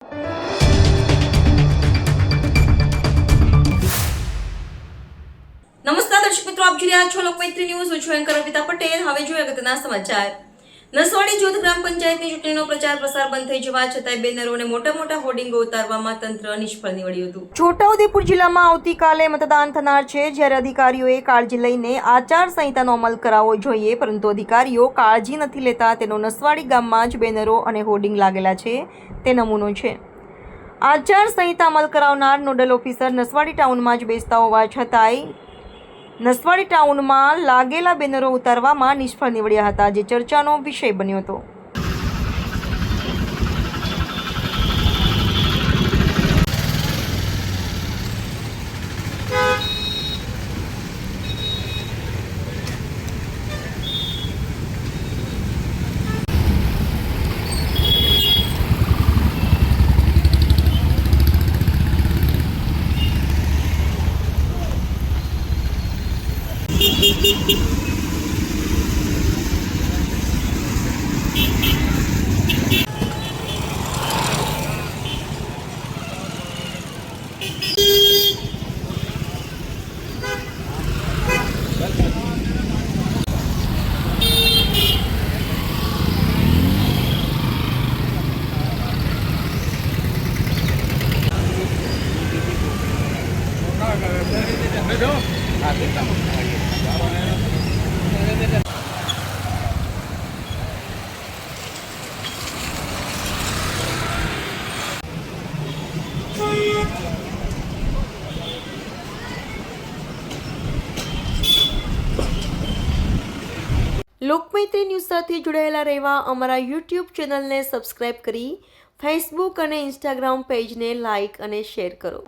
નમસ્કાર દર્શક મિત્રો, આપ જોઈ રહ્યા છો લોકમૈત્રી ન્યૂઝ. હું છું એન્કર અર્પિતા પટેલ. હવે જોઈએ અગત્યના સમાચાર. નસવાડી જૂથ ગ્રામ પંચાયતની ચૂંટણીનો પ્રચાર પ્રસાર બંધ થઈ જવા છતાંય બેનરો અને મોટા હોર્ડિંગો ઉતારવામાં તંત્ર નિષ્ફળ નીવડ્યું હતું. છોટાઉદેપુર જિલ્લામાં આવતીકાલે મતદાન થનાર છે, જ્યારે અધિકારીઓએ કાળજી લઈને આચારસંહિતાનો અમલ કરાવવો જોઈએ, પરંતુ અધિકારીઓ કાળજી નથી લેતા. તેનો નસવાડી ગામમાં જ બેનરો અને હોર્ડિંગ લાગેલા છે તે નમૂનો છે. આચારસંહિતા અમલ કરાવનાર નોડલ ઓફિસર નસવાડી ટાઉનમાં જ બેસતા હોવા છતાંય નસવાડી ટાઉનમાં લાગેલા બેનરો ઉતારવામાં નિષ્ફળ નીવડ્યા હતા, જે ચર્ચાનો વિષય બન્યો હતો. લોકમૈત્રી ન્યૂઝ સાથે જોડાયેલા રહેવા અમારા યુટ્યુબ ચેનલને સબસ્ક્રાઇબ કરી ફેસબુક અને ઇન્સ્ટાગ્રામ પેજને લાઇક અને શેર કરો.